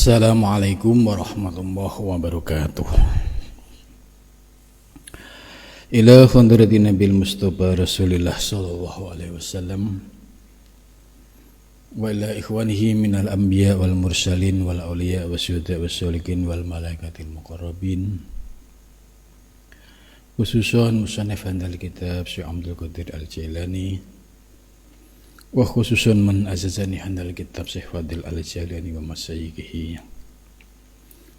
Assalamualaikum warahmatullahi wabarakatuh. Ila khandrati Nabil Mustafa Rasulillah sallallahu alaihi wasallam wa ila ikhwanihi minal anbiya wal mursalin wal awliya wasyuhada wasyolikin wal malaikatil muqarrabin, khususan musannif handal kitab Syekh Abdul Qadir Al-Jailani, wa khususun man azazani handal kitab Syekh Fadil Al-Jailani wa masayyikihi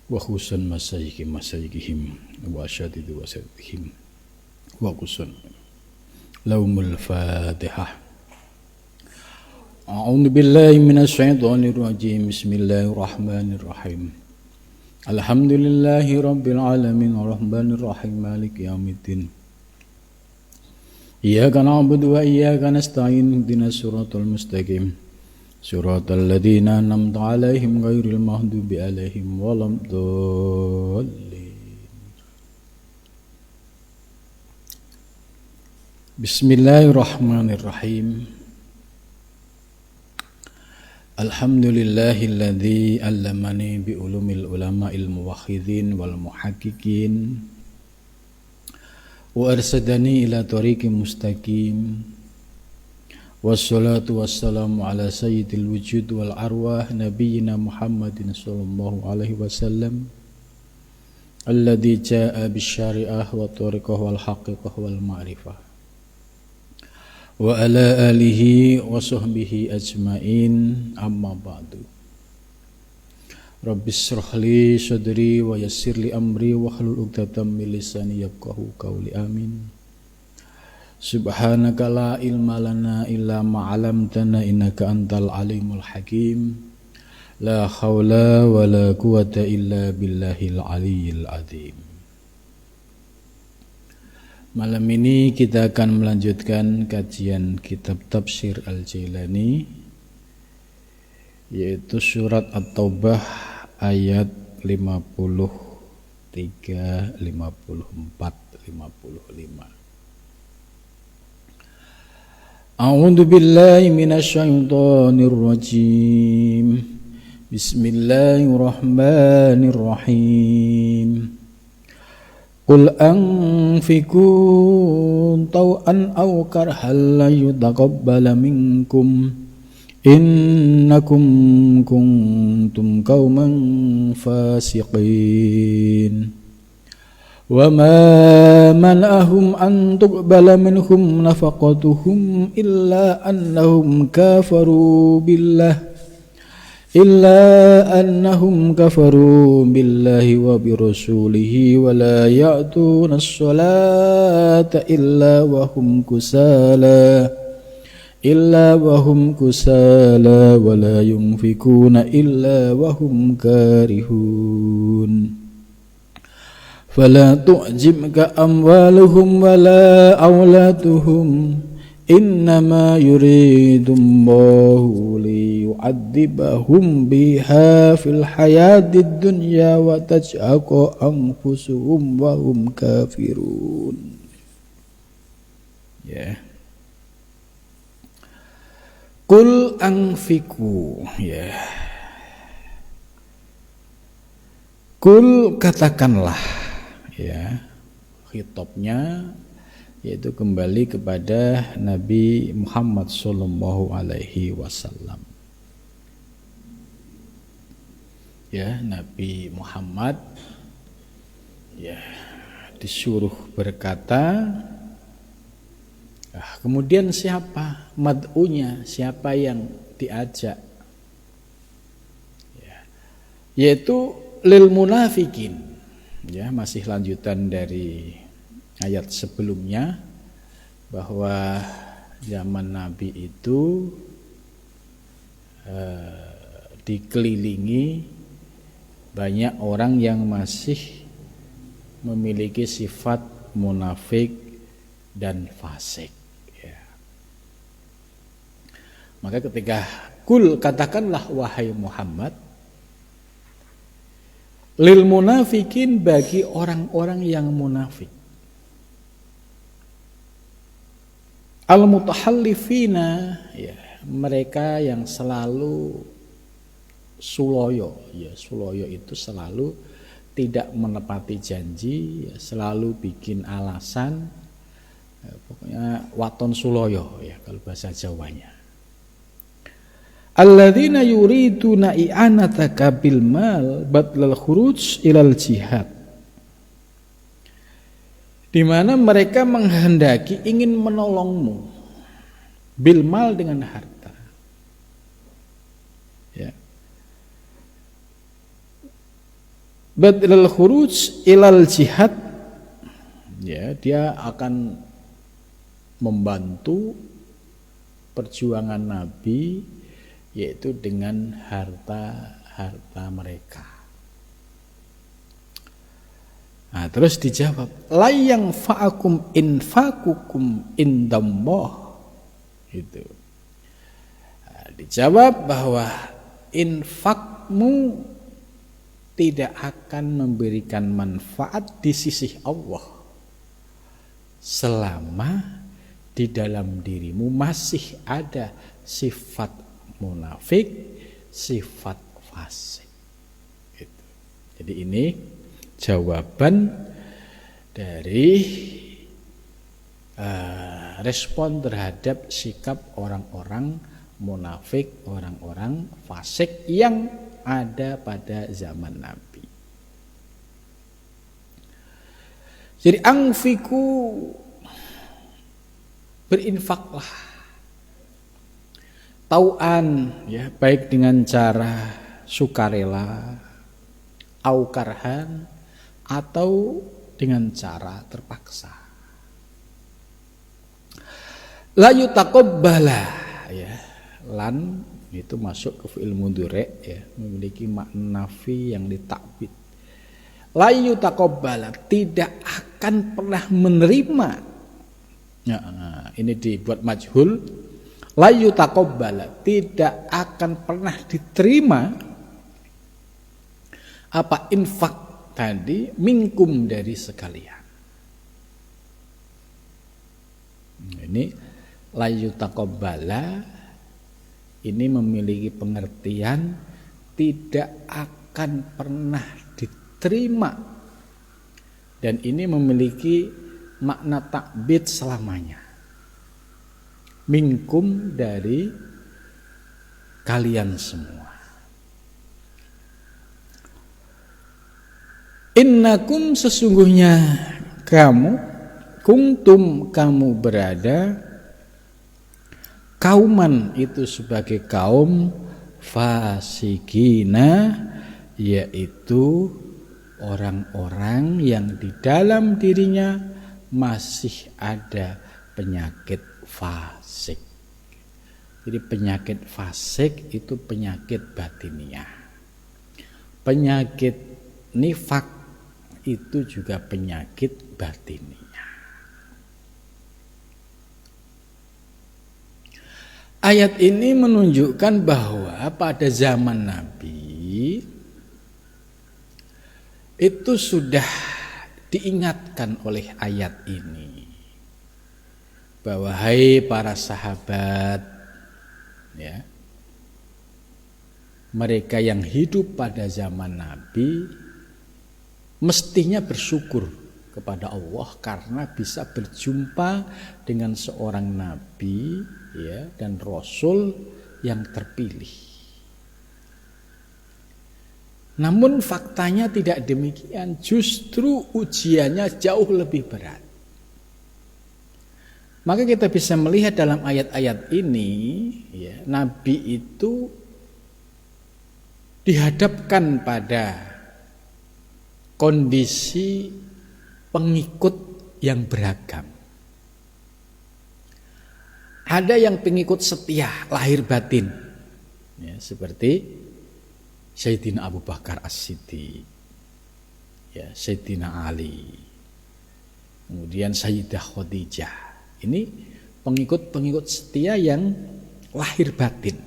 wa khususun masayyikihim wa asyadidu wa asyadihim wa khususun laumul fatihah. A'udhu billahi minasyaitonir rajim. Bismillahirrahmanirrahim. Alhamdulillahi rabbil alamin arrahmanir rahim maliki yaumiddin. Iyyaka na'budu wa iyyaka nasta'in ihdinas siratal mustaqim siratal ladzina an'amta 'alaihim ghairil maghdubi 'alaihim waladdallin. Bismillahirrahmanirrahim. Alhamdulillahilladzi 'allamani bi ulumil ulama'il muwahhidin wal muhaqqiqin wa arsadani ila tariqim mustaqim, wassalatu wassalamu ala sayyidil wujud wal arwah nabiyyina Muhammadin sallallahu alaihi wasallam alladzi jaa bisyari'ah wa tariqah wal haqiqah wal ma'rifah wa ala alihi wa sahbihi ajmain, amma ba'du. Rabbi shrah li sadri wa yassir li amri wa hlul 'uqdatam min lisani yafqahu qawli. Amin. Subhanaka la ilma lana illa ma 'allamtana innaka antal alimul hakim. La haula wa la quwwata illa billahil aliyyil azim. Malam ini kita akan melanjutkan kajian kitab Tafsir Al-Jailani, yaitu surat At-Taubah ayat 53, 54, 55. A'udzu billahi minasyaitonir rajim. Bismillahirrahmanirrahim. Qul anfiqu taw'an aw karhan la yutaqabbala minkum innakum kuntum qauman fasiqin. Wa ma man'ahum an tuqbala minhum nafaqatuhum illa annahum kafaru billahi wa birasulihi wa la ya'tuna as-salata illa wa hum kusala wa la yunfikuna illa wa hum karihun. Fala tu'jibka amwaluhum wa la awlatuhum innama yuridullahu liyu'adzibahum biha fil hayatid dunya wa taj'aqa anfusuhum wa hum kafirun. Ya. Qul anfiqu, ya. Qul, katakanlah, ya. Khitabnya yaitu kembali kepada Nabi Muhammad sallallahu alaihi wasallam. Ya, Nabi Muhammad ya disuruh berkata. Kemudian siapa mad'unya, siapa yang diajak? Ya, yaitu lil munafikin. Ya, masih lanjutan dari ayat sebelumnya, bahwa zaman Nabi itu dikelilingi banyak orang yang masih memiliki sifat munafik dan fasik. Ya. Maka ketika kul, katakanlah wahai Muhammad, lil munafikin, bagi orang-orang yang munafik, al mutahallifina, ya, mereka yang selalu suloyo. Ya, suloyo itu selalu tidak menepati janji, ya, selalu bikin alasan. Ya, pokoknya waton suloyo ya kalau bahasa Jawanya. Alladzina yuriduna i'anataka bil mal badlal khuruj ilal jihad. Di mana mereka menghendaki ingin menolongmu bil mal dengan harta. Ya. Badlal khuruj ilal jihad. Ya, dia akan membantu perjuangan Nabi, yaitu dengan harta mereka. Nah, terus dijawab, la yang fa'akum infakukum indallah. Itu. Nah, dijawab bahwa infakmu tidak akan memberikan manfaat di sisi Allah selama di dalam dirimu masih ada sifat munafik, sifat fasik. Gitu. Jadi ini jawaban dari respon terhadap sikap orang-orang munafik, orang-orang fasik yang ada pada zaman Nabi. Jadi angfiku, berinfaklah tauan, ya, baik dengan cara sukarela, aukarhan, atau dengan cara terpaksa. La yutaqabbala, ya, lan itu masuk ke fi'il mudhari', ya, memiliki makna nafi yang ditakbid. La yutaqabbala, tidak akan pernah menerima. Ya, ini dibuat majhul. La yutaqabbala, tidak akan pernah diterima apa infak tadi minkum dari sekalian. Ini la yutaqabbala ini memiliki pengertian tidak akan pernah diterima, dan ini memiliki makna takbid selamanya. Minkum dari kalian semua. Innakum, sesungguhnya kamu, kuntum, kamu berada, kauman itu sebagai kaum, fasikina, yaitu orang-orang yang di dalam dirinya masih ada penyakit fasik. Jadi penyakit fasik itu penyakit batiniah. Penyakit nifak itu juga penyakit batiniah. Ayat ini menunjukkan bahwa pada zaman Nabi itu sudah diingatkan oleh ayat ini bahwa hai para sahabat, ya, mereka yang hidup pada zaman Nabi mestinya bersyukur kepada Allah karena bisa berjumpa dengan seorang nabi, ya, dan rasul yang terpilih. Namun faktanya tidak demikian, justru ujiannya jauh lebih berat. Maka kita bisa melihat dalam ayat-ayat ini, ya, Nabi itu dihadapkan pada kondisi pengikut yang beragam. Ada yang pengikut setia lahir batin, ya, seperti Sayyidina Abu Bakar As-Siddiq, ya, Sayyidina Ali, kemudian Sayyidah Khadijah. Ini pengikut-pengikut setia yang lahir batin.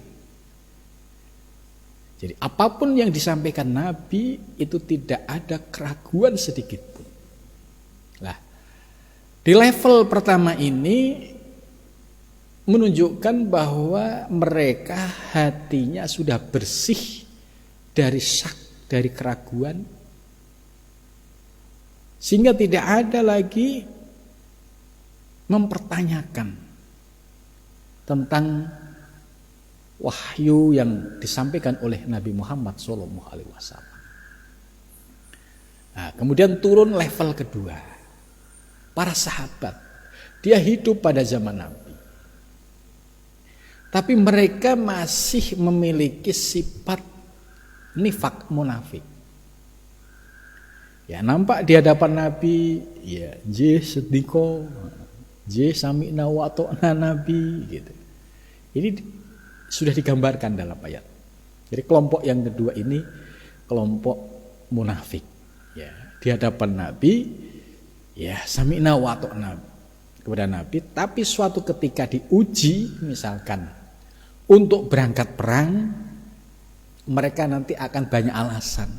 Jadi apapun yang disampaikan Nabi itu tidak ada keraguan sedikit pun. Lah, di level pertama ini menunjukkan bahwa mereka hatinya sudah bersih dari syak, dari keraguan, sehingga tidak ada lagi mempertanyakan tentang wahyu yang disampaikan oleh Nabi Muhammad SAW. Nah, kemudian turun level kedua, para sahabat. Dia hidup pada zaman Nabi, tapi mereka masih memiliki sifat nifak, munafik. Ya, nampak di hadapan Nabi, ya sediko, sami'na wa ata'na Nabi gitu. Ini sudah digambarkan dalam ayat. Jadi kelompok yang kedua ini kelompok munafik. Ya, di hadapan Nabi, ya sami'na wa ata'na kepada Nabi, tapi suatu ketika diuji, misalkan untuk berangkat perang, mereka nanti akan banyak alasan.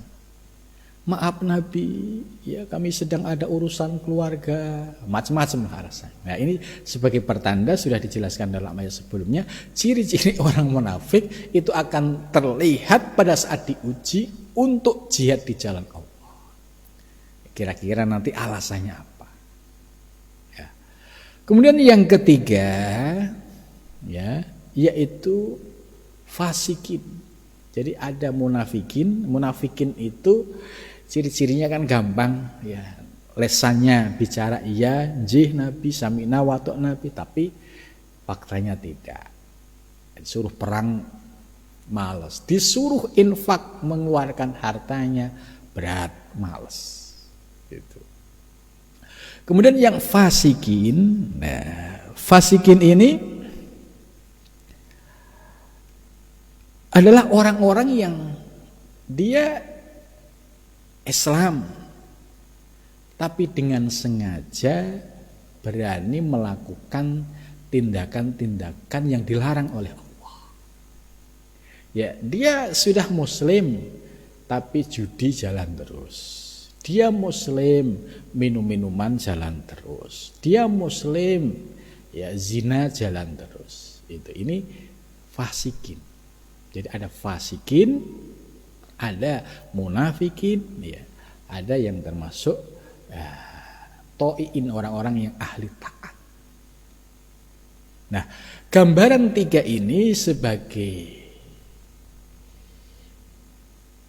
Maaf Nabi, ya kami sedang ada urusan keluarga, macam-macam alasan. Nah, ini sebagai pertanda sudah dijelaskan dalam ayat sebelumnya, ciri-ciri orang munafik itu akan terlihat pada saat diuji untuk jihad di jalan Allah. Kira-kira nanti alasannya apa? Ya. Kemudian yang ketiga, ya, yaitu fasikin. Jadi ada munafikin. Munafikin itu ciri-cirinya kan gampang, ya. Lesannya bicara iya, Nabi, sami'na wa ata'na Nabi, tapi faktanya tidak. Disuruh perang malas, disuruh infak mengeluarkan hartanya berat, malas. Gitu. Kemudian yang fasikin, nah, fasikin ini adalah orang-orang yang dia Islam, tapi dengan sengaja berani melakukan tindakan-tindakan yang dilarang oleh Allah. Ya, dia sudah Muslim, tapi judi jalan terus. Dia Muslim, minum-minuman jalan terus. Dia Muslim, ya zina jalan terus. Ini fasikin. Jadi ada fasikin, ada munafikin, ya, ada yang termasuk to'iin, orang-orang yang ahli taat. Nah, gambaran tiga ini sebagai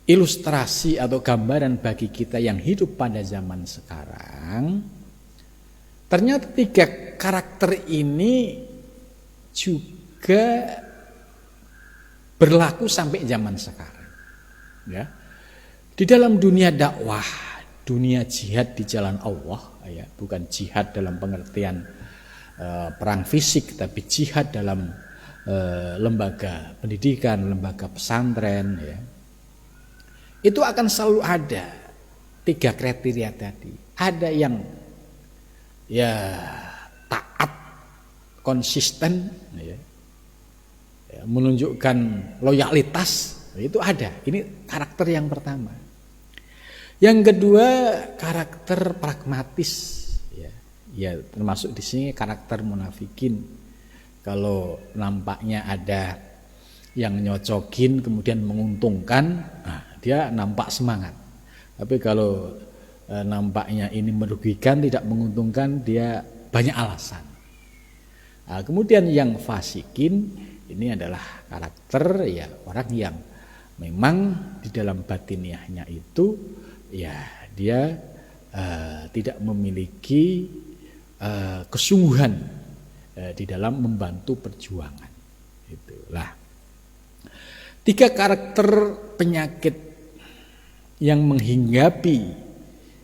ilustrasi atau gambaran bagi kita yang hidup pada zaman sekarang. Ternyata tiga karakter ini juga berlaku sampai zaman sekarang. Ya, di dalam dunia dakwah, dunia jihad di jalan Allah, ya, bukan jihad dalam pengertian perang fisik, tapi jihad dalam lembaga pendidikan, lembaga pesantren, ya, itu akan selalu ada tiga kriteria tadi. Ada yang ya taat, konsisten, ya, menunjukkan loyalitas. Itu ada. Ini karakter yang pertama. Yang kedua, karakter pragmatis, ya. Ya, termasuk di sini karakter munafikin. Kalau nampaknya ada yang nyocokin kemudian menguntungkan, nah, dia nampak semangat. Tapi kalau nampaknya ini merugikan, tidak menguntungkan, dia banyak alasan. Nah, kemudian yang fasikin ini adalah karakter, ya, orang yang memang di dalam batiniahnya itu, ya, dia tidak memiliki kesungguhan di dalam membantu perjuangan. Itulah tiga karakter penyakit yang menghinggapi,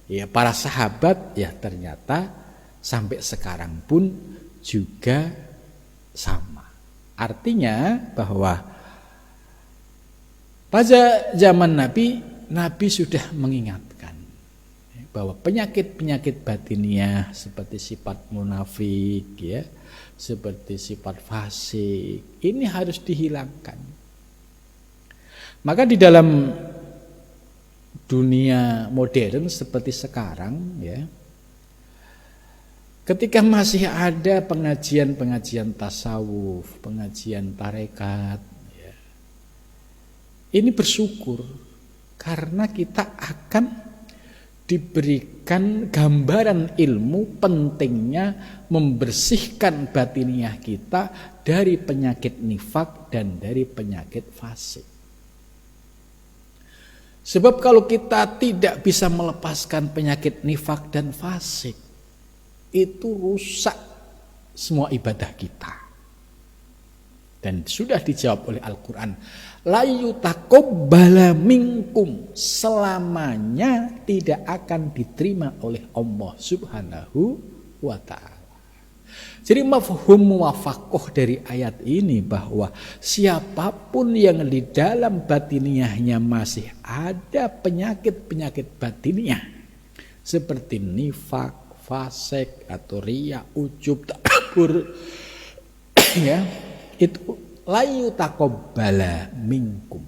ya, para sahabat, ya, ternyata sampai sekarang pun juga sama. Artinya bahwa pada zaman Nabi sudah mengingatkan bahwa penyakit-penyakit batiniah seperti sifat munafik, ya, seperti sifat fasik, ini harus dihilangkan. Maka di dalam dunia modern seperti sekarang, ya, ketika masih ada pengajian-pengajian tasawuf, pengajian tarekat, ya, ini bersyukur Karena kita akan diberikan gambaran ilmu pentingnya membersihkan batiniah kita dari penyakit nifak dan dari penyakit fasik. Sebab kalau kita tidak bisa melepaskan penyakit nifak dan fasik, itu rusak semua ibadah kita. Dan sudah dijawab oleh Al-Quran, la yutaqabbala minkum, selamanya tidak akan diterima oleh Allah Subhanahu wa ta'ala. Jadi mafhum muwafaqah dari ayat ini bahwa siapapun yang di dalam batiniahnya masih ada penyakit-penyakit batiniah seperti nifak, fasik atau riya, ujub, takabur, ya, itu la yutaqabbala minkum,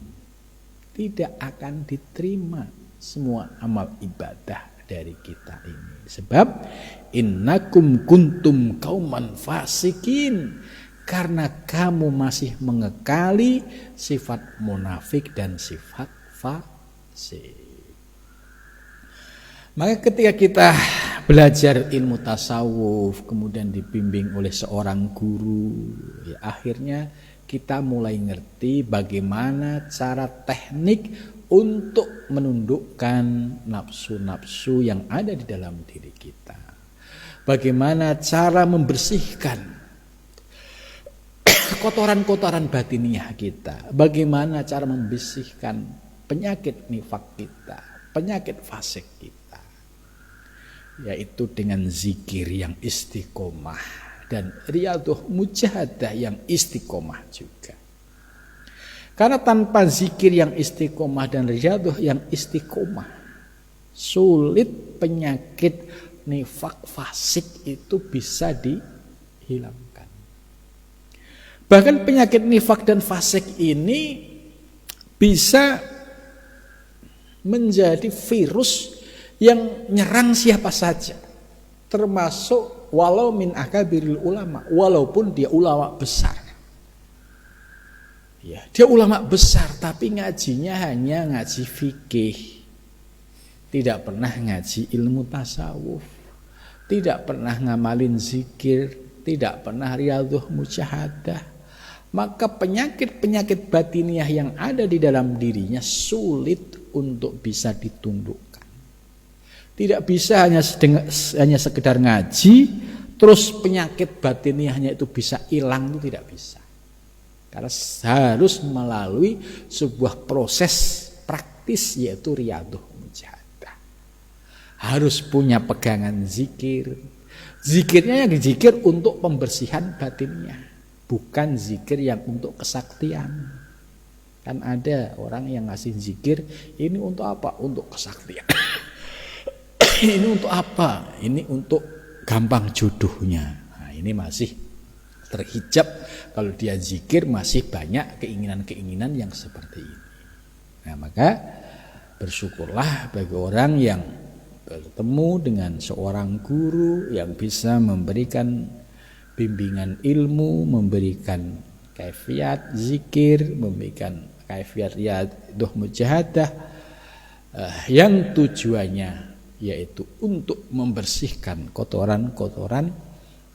tidak akan diterima semua amal ibadah dari kita ini. Sebab innakum kuntum kauman fasikin, karena kamu masih mengekali sifat munafik dan sifat fasik. Maka ketika kita belajar ilmu tasawuf, kemudian dibimbing oleh seorang guru, ya akhirnya kita mulai ngerti bagaimana cara teknik untuk menundukkan nafsu-nafsu yang ada di dalam diri kita. Bagaimana cara membersihkan kotoran-kotoran batiniah kita. Bagaimana cara membersihkan penyakit nifak kita, penyakit fasik kita. Yaitu dengan zikir yang istiqomah dan riyadhah mujahadah yang istiqomah juga. Karena tanpa zikir yang istiqomah dan riyadhah yang istiqomah, sulit penyakit nifak fasik itu bisa dihilangkan. Bahkan penyakit nifak dan fasik ini bisa menjadi virus yang nyerang siapa saja, termasuk walau min akabiril ulama, walaupun dia ulama besar. Ya, dia ulama besar tapi ngajinya hanya ngaji fikih. Tidak pernah ngaji ilmu tasawuf, tidak pernah ngamalin zikir, tidak pernah riyadhah mujahadah. Maka penyakit-penyakit batiniah yang ada di dalam dirinya sulit untuk bisa ditundukkan. Tidak bisa hanya sekedar ngaji terus penyakit batiniahnya itu bisa hilang, itu tidak bisa. Karena harus melalui sebuah proses praktis yaitu riyadhah mujahadah. Harus punya pegangan zikir. Zikirnya yang dizikir untuk pembersihan batinnya, bukan zikir yang untuk kesaktian. Kan ada orang yang ngasih zikir, ini untuk apa? Untuk kesaktian. Ini untuk apa? Ini untuk gampang jodohnya. Nah, ini masih terhijab. Kalau dia zikir masih banyak keinginan-keinginan yang seperti ini. Nah, maka bersyukurlah bagi orang yang bertemu dengan seorang guru yang bisa memberikan bimbingan ilmu, memberikan kaifiat zikir, memberikan kaifiat riyadhah mujahadah yang tujuannya yaitu untuk membersihkan kotoran-kotoran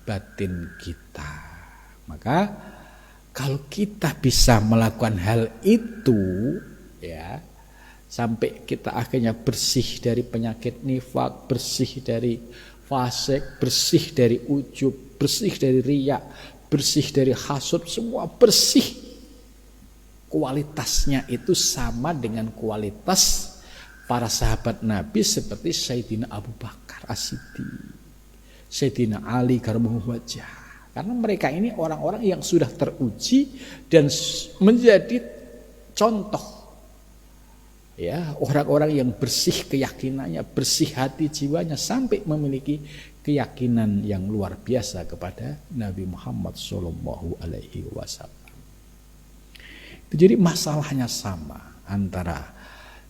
batin kita. Maka kalau kita bisa melakukan hal itu, ya, sampai kita akhirnya bersih dari penyakit nifak, bersih dari fasik, bersih dari ujub, bersih dari riya, bersih dari hasud, semua bersih. Kualitasnya itu sama dengan kualitas para sahabat Nabi seperti Sayyidina Abu Bakar As-Siddiq, Sayyidina Ali Karramallahu wajhah. Karena mereka ini orang-orang yang sudah teruji dan menjadi contoh, ya, orang-orang yang bersih keyakinannya, bersih hati jiwanya sampai memiliki keyakinan yang luar biasa kepada Nabi Muhammad Sallallahu Alaihi Wasallam. Jadi masalahnya sama antara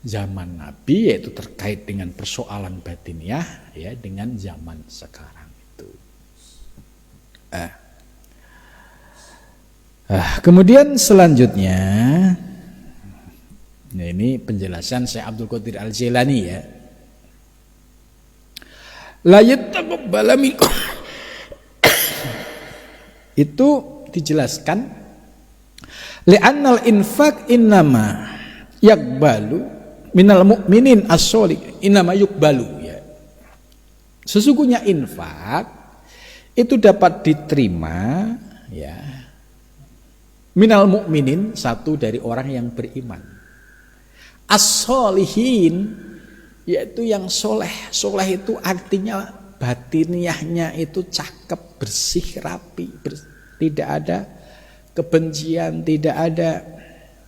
zaman Nabi, yaitu terkait dengan persoalan batiniah, ya, dengan zaman sekarang itu. Kemudian selanjutnya Nah, ini penjelasan Syekh Abdul Qadir Al-Jailani ya. La yataqabbala minkum. Itu dijelaskan li'annal infaq innama yaqbalu minal mu'minin as-sholihin innama yuqbalu ya. Sesungguhnya infak itu dapat diterima ya minal mu'minin, satu dari orang yang beriman, as-sholihin yaitu yang soleh. Soleh itu artinya batiniahnya itu cakep, bersih, rapi, tidak ada kebencian, tidak ada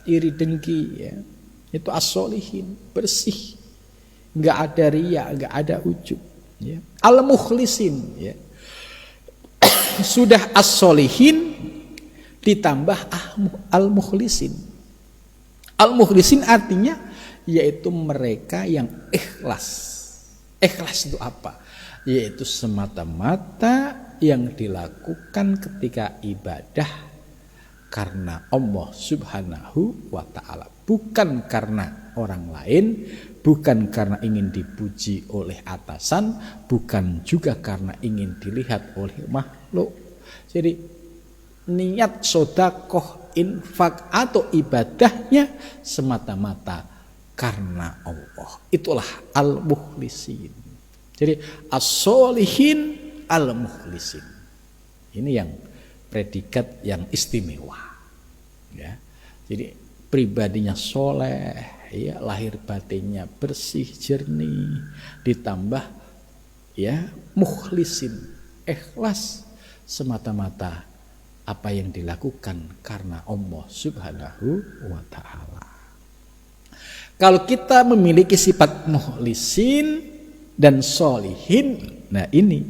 iri dengki ya. Itu as-sholihin, bersih, nggak ada riya, nggak ada ujub ya. Al-mukhlisin ya. Sudah as-sholihin ditambah al-mukhlisin. Al-mukhlisin artinya yaitu mereka yang ikhlas. Ikhlas itu apa? Yaitu semata-mata yang dilakukan ketika ibadah karena Allah Subhanahu wa ta'ala, bukan karena orang lain, bukan karena ingin dipuji oleh atasan, bukan juga karena ingin dilihat oleh makhluk. Jadi niat sedekah, infak atau ibadahnya semata-mata karena Allah. Itulah al-mukhlisin. Jadi as-sholihin al-mukhlisin. Ini yang predikat yang istimewa. Ya. Jadi pribadinya soleh, ya, lahir batinnya bersih, jernih, ditambah ya mukhlisin, ikhlas semata-mata apa yang dilakukan karena Allah Subhanahu wa ta'ala. Kalau kita memiliki sifat mukhlisin dan sholihin, nah ini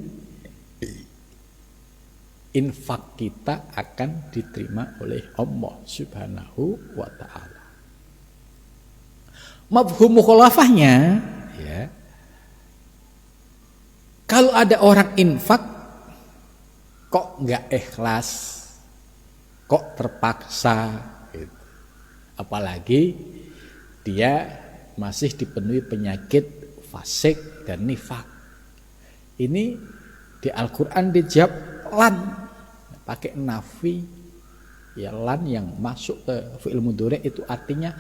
infak kita akan diterima oleh Allah Subhanahu wa ta'ala. Mafhum mukhalafahnya ya, kalau ada orang infak kok nggak ikhlas, kok terpaksa gitu. Apalagi dia masih dipenuhi penyakit fasik dan nifak. Ini di Al-Quran dijawab lan, pakai nafi ya, lan yang masuk ke fi'il mudhari itu artinya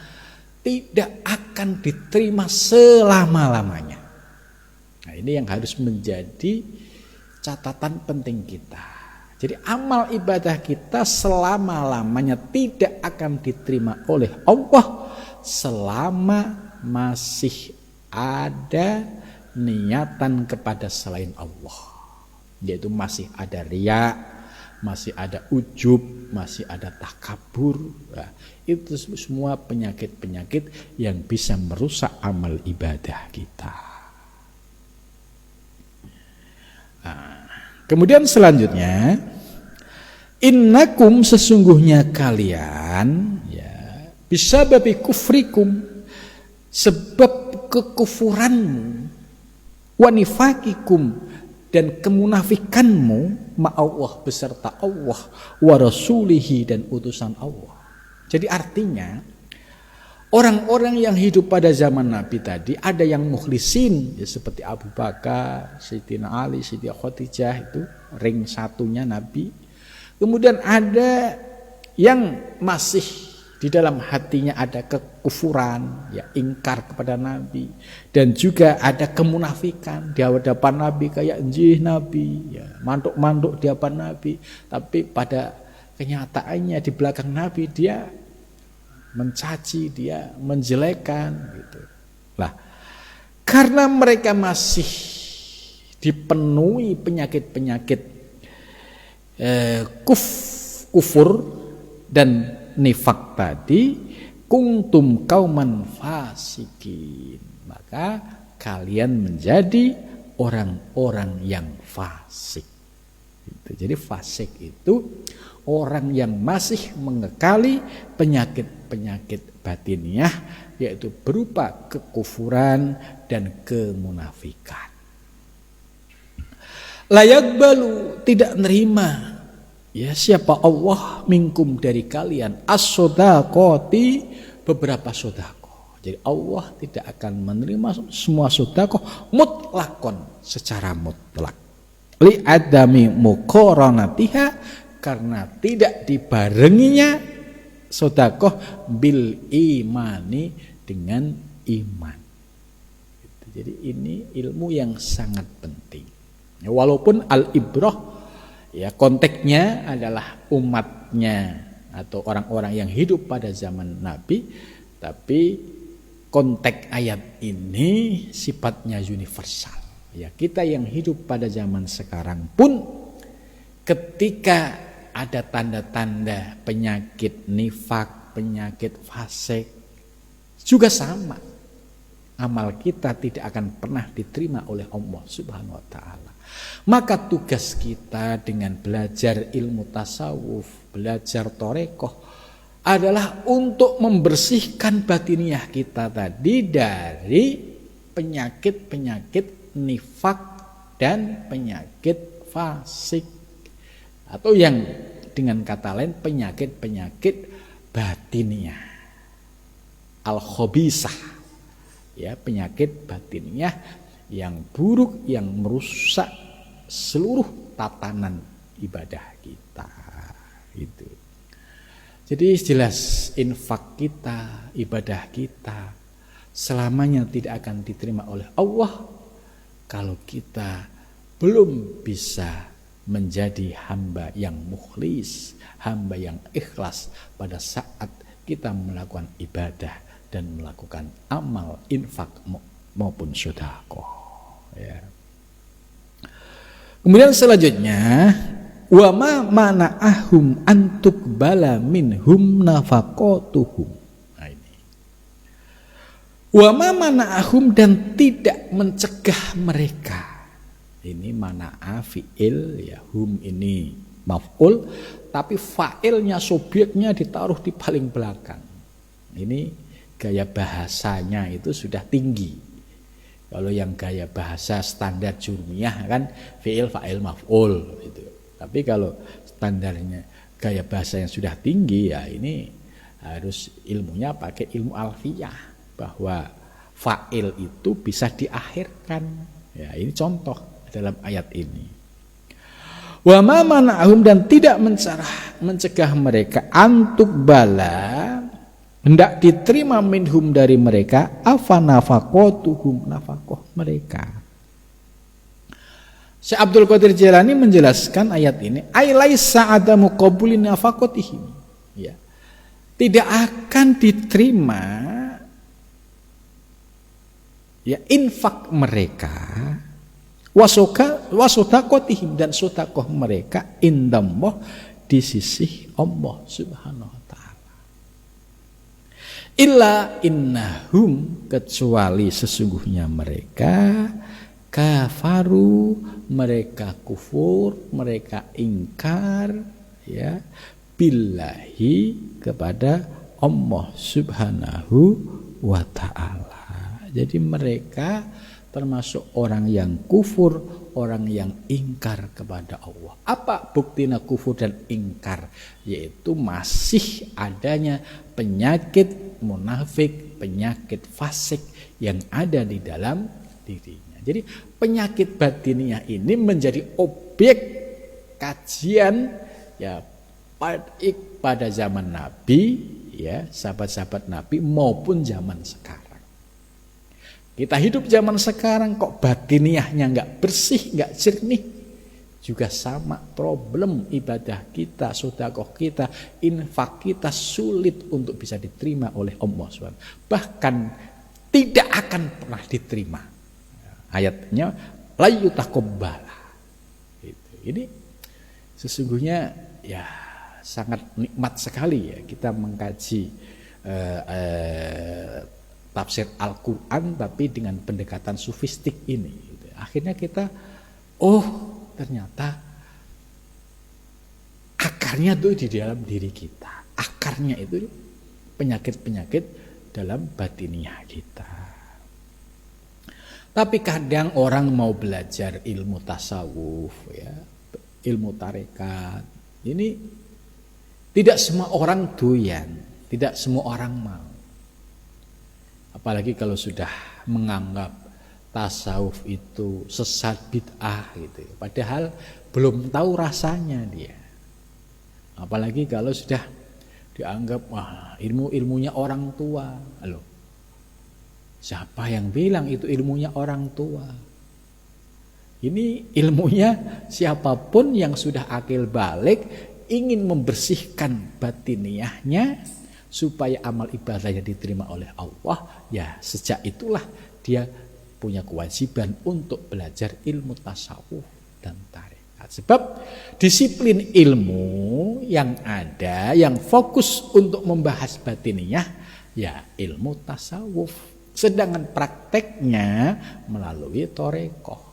tidak akan diterima selama-lamanya. Nah, ini yang harus menjadi catatan penting kita. Jadi amal ibadah kita selama-lamanya tidak akan diterima oleh Allah selama masih ada niatan kepada selain Allah. Yaitu masih ada riya, masih ada ujub, masih ada takabur. Nah, itu semua penyakit-penyakit yang bisa merusak amal ibadah kita. Nah, kemudian selanjutnya, innakum sesungguhnya kalian ya bisa babi kufrikum, sebab kekufuranmu, wanifakikum dan kemunafikanmu ma'allah beserta Allah, wa rasulihi dan utusan Allah. Jadi artinya orang-orang yang hidup pada zaman Nabi tadi ada yang mukhlisin ya, seperti Abu Bakar, Sayyidina Ali, Sayyidah Khadijah, itu ring satunya Nabi. Kemudian ada yang masih di dalam hatinya ada kekufuran, ya ingkar kepada Nabi, dan juga ada kemunafikan di hadapan Nabi kayak njih Nabi, ya mantuk-mantuk di hadapan Nabi, tapi pada kenyataannya di belakang Nabi dia mencaci, dia menjelekkan gitu. Lah, karena mereka masih dipenuhi penyakit-penyakit kufur dan nifak tadi, kuntum kauman fasikin, maka kalian menjadi orang-orang yang fasik. Jadi fasik itu orang yang masih mengekali penyakit-penyakit batiniah, yaitu berupa kekufuran dan kemunafikan. Layak balu tidak nerima ya siapa Allah minkum dari kalian as-sodaqoti beberapa sodaqo. Jadi Allah tidak akan menerima semua sedekah mutlakon, secara mutlak. Li adami muqaranatiha, karena tidak dibarenginya sedekah bil imani, dengan iman. Jadi ini ilmu yang sangat penting. Walaupun al-ibrah ya konteksnya adalah umatnya atau orang-orang yang hidup pada zaman Nabi, tapi konteks ayat ini sifatnya universal. Ya, kita yang hidup pada zaman sekarang pun ketika ada tanda-tanda penyakit nifak, penyakit fasik, juga sama. Amal kita tidak akan pernah diterima oleh Allah Subhanahu wa taala. Maka tugas kita dengan belajar ilmu tasawuf, belajar torekoh adalah untuk membersihkan batiniah kita tadi dari penyakit-penyakit nifak dan penyakit fasik, atau yang dengan kata lain penyakit-penyakit batiniah al-khabisah. Ya, penyakit batiniah yang buruk, yang merusak seluruh tatanan ibadah kita. Gitu. Jadi jelas infak kita, ibadah kita selamanya tidak akan diterima oleh Allah kalau kita belum bisa menjadi hamba yang mukhlis, hamba yang ikhlas pada saat kita melakukan ibadah dan melakukan amal infak maupun sedekah. Ya. Kemudian selanjutnya, wa ma mana'ahum antuqbala minhum nafaqatuhum. Nah ini. Wa ma mana'ahum, dan tidak mencegah mereka. Ini mana'a fi'il, ya, hum ini maf'ul, tapi fa'ilnya, subjeknya ditaruh di paling belakang. Ini gaya bahasanya itu sudah tinggi. Kalau yang gaya bahasa standar jurmiyah kan fi'il, fa'il, maf'ul gitu. Tapi kalau standarnya gaya bahasa yang sudah tinggi, ya ini harus ilmunya pakai ilmu alfiyah, bahwa fa'il itu bisa diakhirkan. Ya, ini contoh dalam ayat ini. Wa ma mana'ahum, dan tidak mencegah mereka antuk bala, hendak diterima minhum dari mereka, afa nafaqatuhum, nafaqah mereka. Syekh Abdul Qadir Jailani menjelaskan ayat ini, ay laisa adamu qabulin nafaqatihim. Ya. Tidak akan diterima ya infak mereka, wasodaqatihim, dan sedekah mereka indallah, di sisi Allah Subhanahu wa taala. Illa innahum, kecuali sesungguhnya mereka kafaru, mereka kufur, mereka ingkar, ya, billahi, kepada Allah Subhanahu wa taala. Jadi mereka termasuk orang yang kufur, orang yang ingkar kepada Allah. Apa buktinya kufur dan ingkar? Yaitu masih adanya penyakit munafik, penyakit fasik yang ada di dalam dirinya. Jadi penyakit batiniah ini menjadi objek kajian, ya, baik pada zaman Nabi, ya, sahabat-sahabat Nabi, maupun zaman sekarang. Kita hidup zaman sekarang kok batiniahnya nggak bersih, nggak jernih, juga sama problem ibadah kita, sedekah kita, infak kita sulit untuk bisa diterima oleh Allah SWT. Bahkan tidak akan pernah diterima. Ayatnya la yutaqabbala. Ini sesungguhnya ya sangat nikmat sekali ya kita mengkaji tafsir Al-Quran tapi dengan pendekatan sufistik ini. Akhirnya kita, ternyata akarnya itu di dalam diri kita. Akarnya itu penyakit-penyakit dalam batiniah kita. Tapi kadang orang mau belajar ilmu tasawuf, ya, ilmu tarekat, ini tidak semua orang doyan, tidak semua orang mau. Apalagi kalau sudah menganggap tasawuf itu sesat bid'ah gitu. Padahal belum tahu rasanya dia. Apalagi kalau sudah dianggap wah ilmunya orang tua. Halo. Siapa yang bilang itu ilmunya orang tua? Ini ilmunya siapapun yang sudah akil balik ingin membersihkan batiniahnya supaya amal ibadahnya diterima oleh Allah, ya sejak itulah dia punya kewajiban untuk belajar ilmu tasawuf dan tarekat. Sebab disiplin ilmu yang ada yang fokus untuk membahas batiniah ya ilmu tasawuf, sedangkan prakteknya melalui tarekat.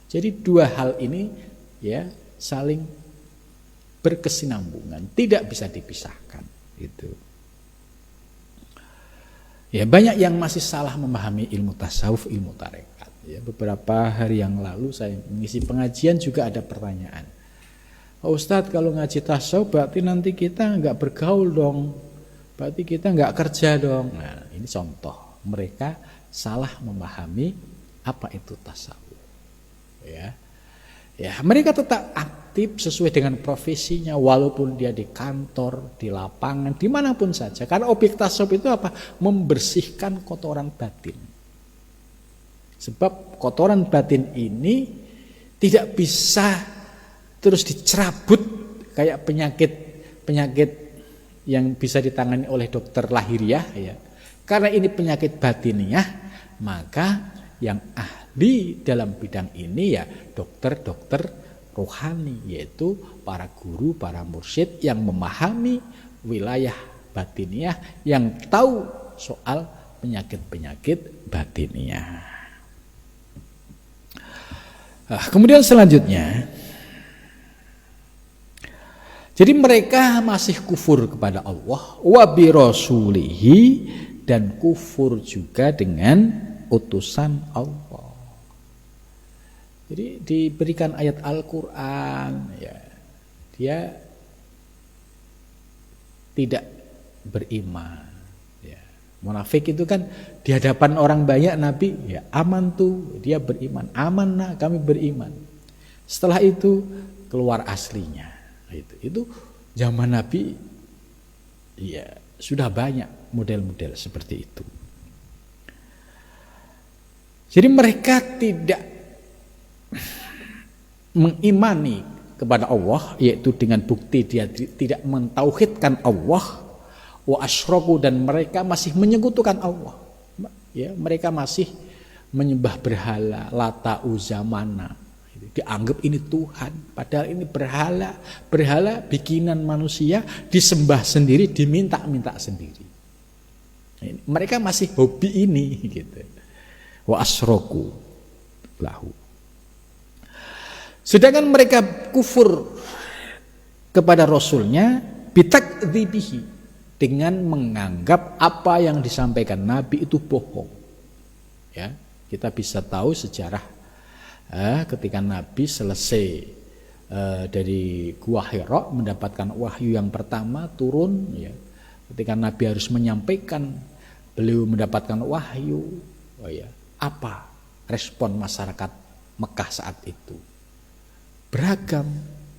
Jadi dua hal ini ya saling berkesinambungan, tidak bisa dipisahkan itu. Ya banyak yang masih salah memahami ilmu tasawuf, ilmu tarekat. Ya, beberapa hari yang lalu saya mengisi pengajian juga ada pertanyaan. Oh, Ustadz kalau ngaji tasawuf berarti nanti kita nggak bergaul dong, berarti kita nggak kerja dong. Nah ini contoh mereka salah memahami apa itu tasawuf. Ya, mereka tetap aktif sesuai dengan profesinya walaupun dia di kantor, di lapangan, dimanapun saja. Karena objek tasawuf itu apa? Membersihkan kotoran batin. Sebab kotoran batin ini tidak bisa terus dicerabut kayak penyakit yang bisa ditangani oleh dokter lahiriah ya. Karena ini penyakit batiniah, maka yang ahli dalam bidang ini ya dokter-dokter rohani, yaitu para guru, para mursyid yang memahami wilayah batiniah, yang tahu soal penyakit-penyakit batiniah. Kemudian selanjutnya, jadi mereka masih kufur kepada Allah wa bi rasulihi, dan kufur juga dengan utusan Allah. Jadi diberikan ayat Al-Quran, ya, dia tidak beriman. Ya. Munafik itu kan di hadapan orang banyak Nabi, ya aman tuh, dia beriman, aman nah kami beriman. Setelah itu keluar aslinya. Itu zaman Nabi, ya sudah banyak model-model seperti itu. Jadi mereka tidak mengimani kepada Allah, yaitu dengan bukti dia tidak mentauhidkan Allah, wa asyraku, dan mereka masih menyekutukan Allah. Ya, mereka masih menyembah berhala, Lata, Uzza, Mana. Dianggap ini Tuhan, padahal ini berhala bikinan manusia, disembah sendiri, diminta-minta sendiri. Mereka masih hobi ini gitu. Wa asyraku lahu. Sedangkan mereka kufur kepada Rasulnya bitakdzibihi, dengan menganggap apa yang disampaikan Nabi itu bohong. Ya, kita bisa tahu sejarah ketika Nabi selesai dari Gua Hira mendapatkan wahyu yang pertama turun, ya. Ketika Nabi harus menyampaikan, beliau mendapatkan wahyu, oh ya, apa respon masyarakat Mekah saat itu? Beragam,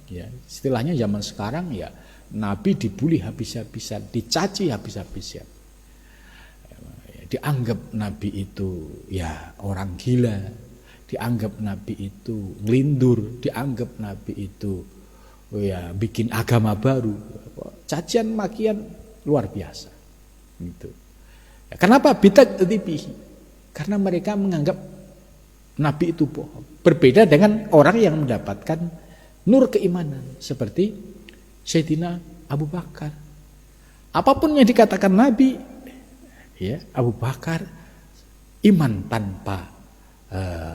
ya. Istilahnya zaman sekarang ya, Nabi dibully habis-habisan, dicaci habis-habisan. Dianggap Nabi itu ya orang gila, dianggap Nabi itu ngelindur, dianggap Nabi itu ya bikin agama baru. Cacian makian luar biasa. Gitu. Ya, kenapa bitakdzibihi? Karena mereka menganggap Nabi itu bohong. Berbeda dengan orang yang mendapatkan nur keimanan seperti Sayyidina Abu Bakar. Apapun yang dikatakan Nabi, ya Abu Bakar iman tanpa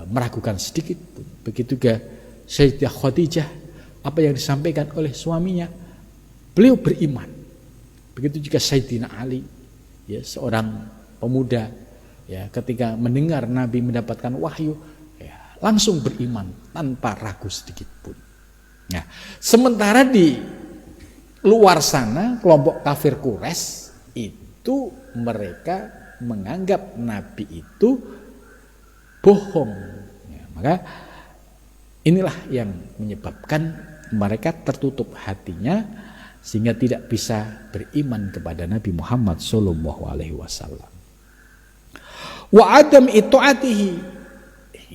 meragukan sedikit pun. Begitu juga Sayyidah Khadijah, apa yang disampaikan oleh suaminya, beliau beriman. Begitu juga Sayyidina Ali, ya seorang pemuda, ya ketika mendengar Nabi mendapatkan wahyu, ya langsung beriman tanpa ragu sedikit pun. Nah, sementara di luar sana kelompok kafir Quraisy itu mereka menganggap Nabi itu bohong. Ya, maka inilah yang menyebabkan mereka tertutup hatinya sehingga tidak bisa beriman kepada Nabi Muhammad SAW. Wa adam itu'atihi.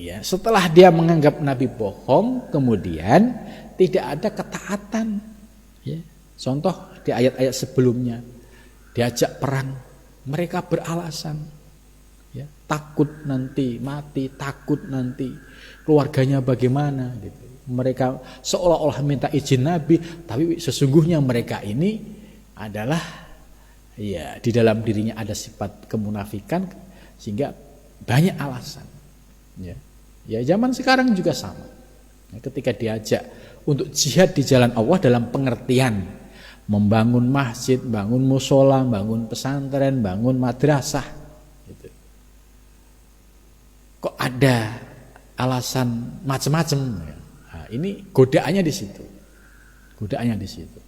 Ya, setelah dia menganggap Nabi bohong, kemudian tidak ada ketaatan. Ya, contoh di ayat-ayat sebelumnya, diajak perang, mereka beralasan, ya, takut nanti mati, takut nanti keluarganya bagaimana. Gitu. Mereka seolah-olah minta izin Nabi, tapi sesungguhnya mereka ini adalah, ya, di dalam dirinya ada sifat kemunafikan, sehingga banyak alasan. Ya. Ya, zaman sekarang juga sama. Ketika diajak untuk jihad di jalan Allah dalam pengertian membangun masjid, bangun musola, bangun pesantren, bangun madrasah, gitu. Kok ada alasan macam-macam? Nah, ini godaannya di situ. Godaannya di situ.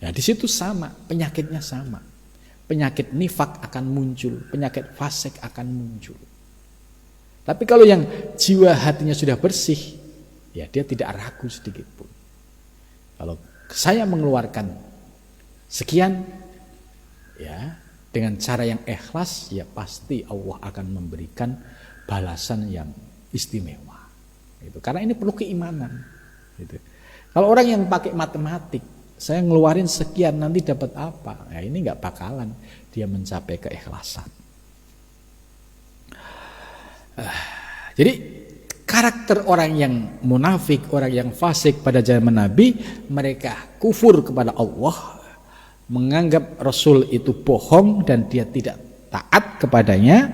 Ya, di situ sama, penyakitnya sama. Penyakit nifak akan muncul, penyakit fasik akan muncul. Tapi kalau yang jiwa hatinya sudah bersih, ya dia tidak ragu sedikit pun. Kalau saya mengeluarkan sekian, ya dengan cara yang ikhlas, ya pasti Allah akan memberikan balasan yang istimewa. Gitu. Karena ini perlu keimanan. Gitu. Kalau orang yang pakai matematik, saya ngeluarin sekian nanti dapat apa? Ya ini nggak bakalan dia mencapai keikhlasan. Jadi karakter orang yang munafik, orang yang fasik pada zaman Nabi, mereka kufur kepada Allah, menganggap Rasul itu bohong dan dia tidak taat kepadanya.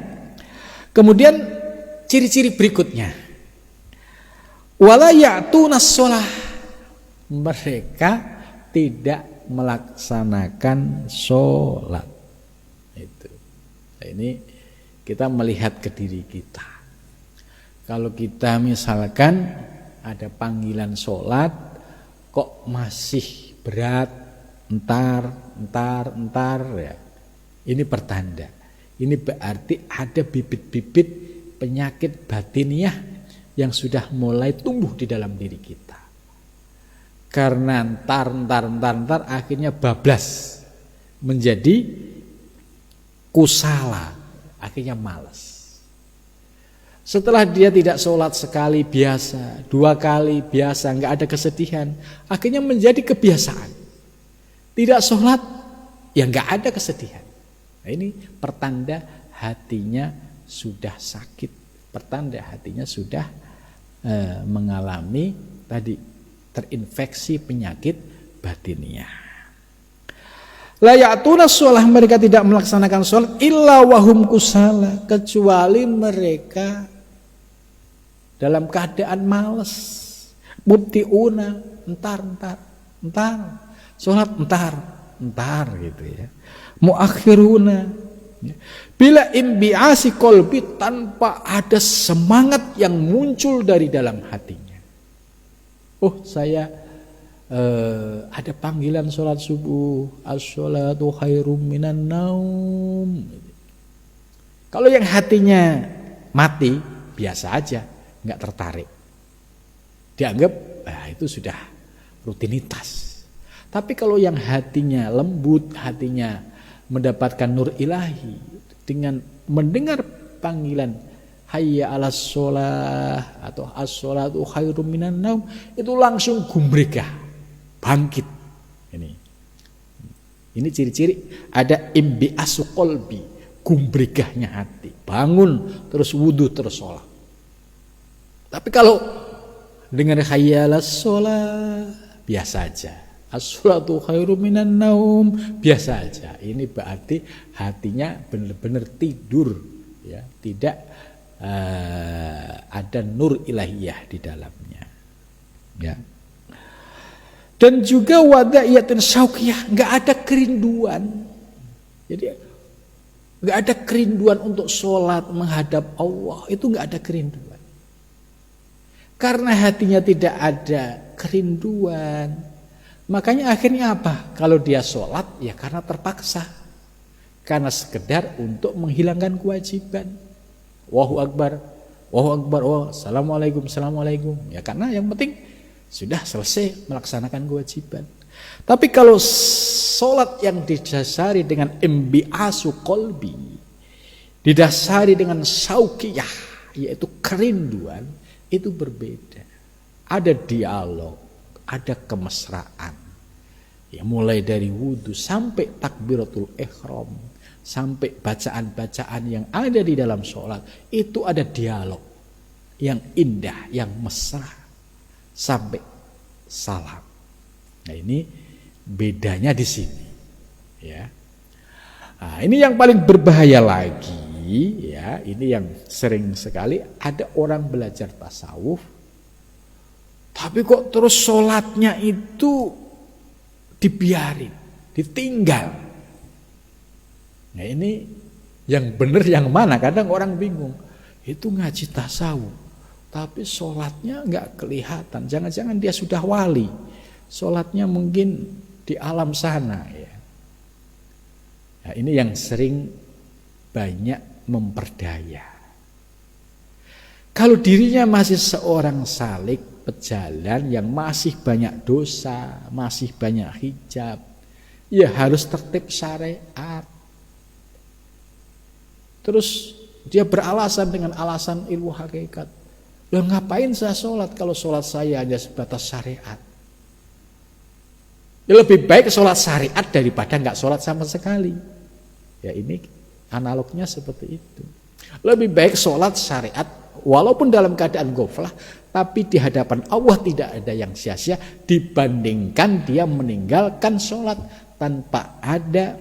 Kemudian ciri-ciri berikutnya, wala ya'tunas shalah, mereka tidak melaksanakan sholat. Itu. Nah, ini kita melihat ke diri kita. Kalau kita misalkan ada panggilan sholat, kok masih berat, entar, ya. Ini pertanda. Ini berarti ada bibit-bibit penyakit batiniah yang sudah mulai tumbuh di dalam diri kita. Karena entar akhirnya bablas menjadi kusala, akhirnya malas. Setelah dia tidak sholat sekali biasa, 2 kali biasa, nggak ada kesedihan, akhirnya menjadi kebiasaan. Tidak sholat, ya nggak ada kesedihan. Nah, ini pertanda hatinya sudah sakit, pertanda hatinya sudah mengalami tadi terinfeksi penyakit batiniah. La ya'tuna shalah, mereka tidak melaksanakan sholat illa wahum kusala, kecuali mereka dalam keadaan malas. Mubtiuna, entar, sholat entar gitu ya. Muakhiruna, bila imbiasi kolbi, tanpa ada semangat yang muncul dari dalam hatinya. Oh, saya ada panggilan sholat subuh, as-sholatu khairum minan naum. Kalau yang hatinya mati, biasa aja, nggak tertarik, dianggap itu sudah rutinitas. Tapi kalau yang hatinya lembut, hatinya mendapatkan nur ilahi, dengan mendengar panggilan hayya 'alas sholah atau as-sholatu khairum minan naum, itu langsung gumregah, bangkit. Ini ciri-ciri ada imbi'asu qalbi, gumregahnya hati, bangun terus wudu terus sholat. Tapi kalau dengar hayya 'alas sholah, biasa aja, as-sholatu khairum minan naum, biasa aja. Ini berarti hatinya benar-benar tidur, ya, tidak ada nur ilahiyah di dalamnya, ya. Dan juga wada'iyatin syauqiyah, nggak ada kerinduan. Jadi nggak ada kerinduan untuk sholat menghadap Allah, itu nggak ada kerinduan. Karena hatinya tidak ada kerinduan, makanya akhirnya apa? Kalau dia sholat, ya karena terpaksa. karena sekedar untuk menghilangkan kewajiban. Allahu Akbar, Assalamualaikum, Assalamualaikum. Ya karena yang penting sudah selesai melaksanakan kewajiban. Tapi kalau sholat yang didasari dengan imbi'asu qalbi, didasari dengan syauqiyah, yaitu kerinduan, itu berbeda. Ada dialog, ada kemesraan. Ya, mulai dari wudhu sampai takbiratul ihram, sampai bacaan-bacaan yang ada di dalam sholat, itu ada dialog yang indah, yang mesra, sampai salam. Nah ini bedanya di sini. Ya. Nah, ini yang paling berbahaya lagi, ya, ini yang sering sekali ada orang belajar tasawuf, tapi kok terus sholatnya itu dibiarin, ditinggal. Nah ini yang benar yang mana? Kadang orang bingung. Itu ngaji tasawuf, tapi sholatnya nggak kelihatan. Jangan-jangan dia sudah wali, sholatnya mungkin di alam sana. Ya. Nah ini yang sering banyak memperdaya. Kalau dirinya masih seorang salik, pejalan yang masih banyak dosa, masih banyak hijab, ya harus tertib syariat. Terus dia beralasan dengan alasan ilmu hakikat. Loh ngapain saya sholat kalau sholat saya hanya sebatas syariat? Ya lebih baik sholat syariat daripada nggak sholat sama sekali. Ya ini analognya seperti itu. Lebih baik sholat syariat walaupun dalam keadaan ghaflah, tapi di hadapan Allah tidak ada yang sia-sia, dibandingkan dia meninggalkan sholat tanpa ada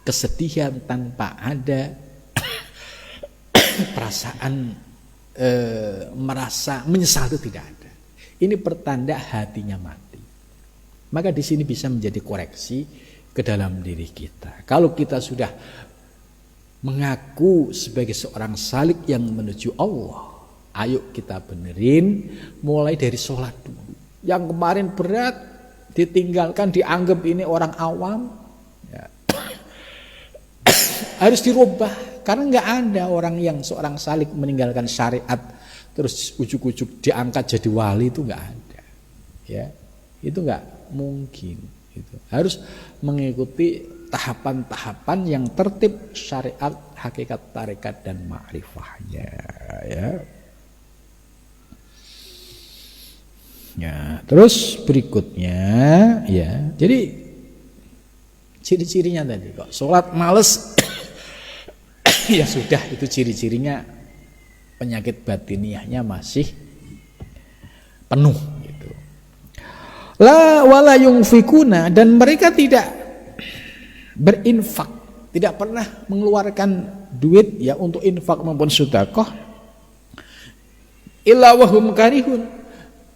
kesedihan, tanpa ada perasaan merasa menyesal, itu tidak ada. Ini pertanda hatinya mati. Maka di sini bisa menjadi koreksi ke dalam diri kita. Kalau kita sudah mengaku sebagai seorang salik yang menuju Allah, ayo kita benerin mulai dari sholat dulu. Yang kemarin berat ditinggalkan, dianggap ini orang awam, ya. Harus dirubah. Karena nggak ada orang yang seorang salik meninggalkan syariat terus ujuk-ujuk diangkat jadi wali, itu nggak ada. Ya, itu nggak mungkin. Itu harus mengikuti tahapan-tahapan yang tertib syariat, hakikat, tarekat dan ma'rifahnya. Ya. Ya, terus berikutnya, ya. Jadi ciri-cirinya tadi kok sholat males. Ya sudah, itu ciri-cirinya penyakit batiniahnya masih penuh gitu. La wala yunfikuna, dan mereka tidak berinfak, tidak pernah mengeluarkan duit ya untuk infak maupun sedekah, illa wahum karihun,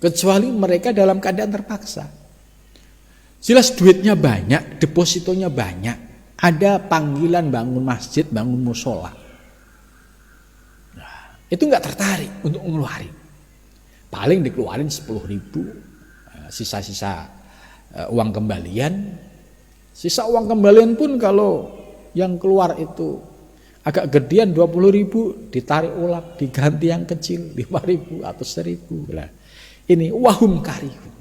kecuali mereka dalam keadaan terpaksa. Jelas duitnya banyak, depositonya banyak, ada panggilan bangun masjid, bangun musola, nah, itu nggak tertarik untuk ngeluarin. Paling dikeluarin 10.000, sisa-sisa uang kembalian. Sisa uang kembalian pun kalau yang keluar itu agak gedean 20.000, ditarik ulang, diganti yang kecil 5.000 atau 1.000. Nah, ini wahum karihun.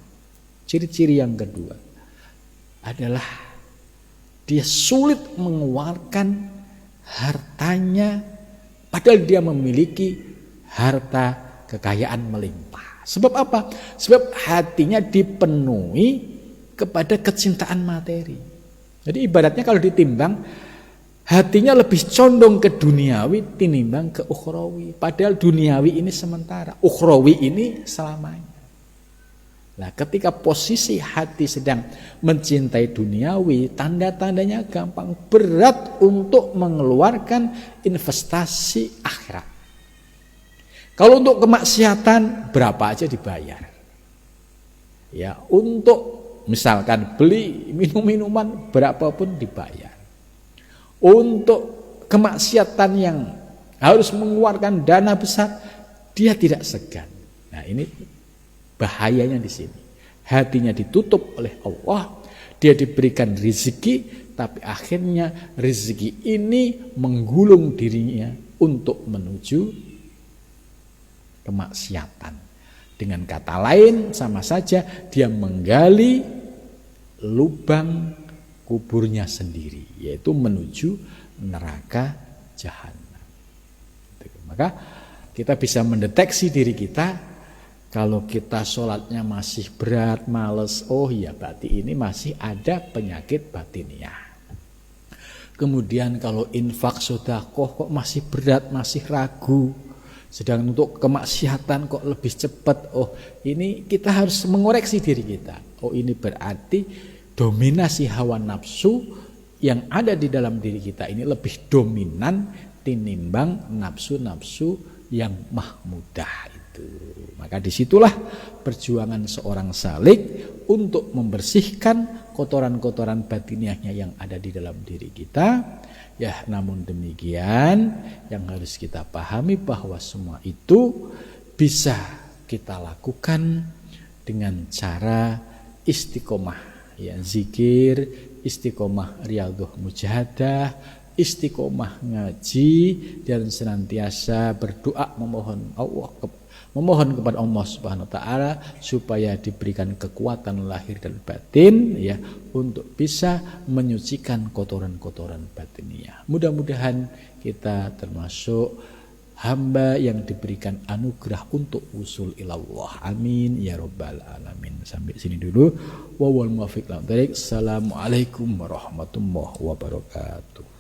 Ciri-ciri yang kedua adalah dia sulit mengeluarkan hartanya padahal dia memiliki harta kekayaan melimpah. Sebab apa? Sebab hatinya dipenuhi kepada kecintaan materi. Jadi ibaratnya kalau ditimbang, hatinya lebih condong ke duniawi tinimbang ke ukhrawi. Padahal duniawi ini sementara, ukhrawi ini selamanya. Nah, ketika posisi hati sedang mencintai duniawi, tanda-tandanya gampang, berat untuk mengeluarkan investasi akhirat. Kalau untuk kemaksiatan berapa aja dibayar. Ya, untuk misalkan beli minum-minuman berapapun dibayar. Untuk kemaksiatan yang harus mengeluarkan dana besar, dia tidak segan. Nah, ini bahayanya di sini. Hatinya ditutup oleh Allah, Dia diberikan rezeki, tapi akhirnya rezeki ini menggulung dirinya untuk menuju kemaksiatan. Dengan kata lain, sama saja dia menggali lubang kuburnya sendiri, yaitu menuju neraka jahanam. Maka kita bisa mendeteksi diri kita, kalau kita sholatnya masih berat, males, oh ya berarti ini masih ada penyakit batiniah. Kemudian kalau infak sedekah kok masih berat, masih ragu. Sedang untuk kemaksiatan kok lebih cepat. Oh, ini kita harus mengoreksi diri kita. Oh, ini berarti dominasi hawa nafsu yang ada di dalam diri kita ini lebih dominan tinimbang nafsu-nafsu yang mahmudah itu. Maka disitulah perjuangan seorang salik untuk membersihkan kotoran-kotoran batiniahnya yang ada di dalam diri kita. Ya, namun demikian yang harus kita pahami bahwa semua itu bisa kita lakukan dengan cara istiqomah, ya, zikir, istiqomah riyadhah mujahadah, istiqomah ngaji, dan senantiasa berdoa memohon kepada Allah Subhanahu wa taala supaya diberikan kekuatan lahir dan batin, ya, untuk bisa menyucikan kotoran-kotoran batiniah. Mudah-mudahan kita termasuk hamba yang diberikan anugerah untuk usul ilallah. Amin ya rabbal alamin. Sampai sini dulu. Wal muwaffiq. Assalamualaikum warahmatullahi wabarakatuh.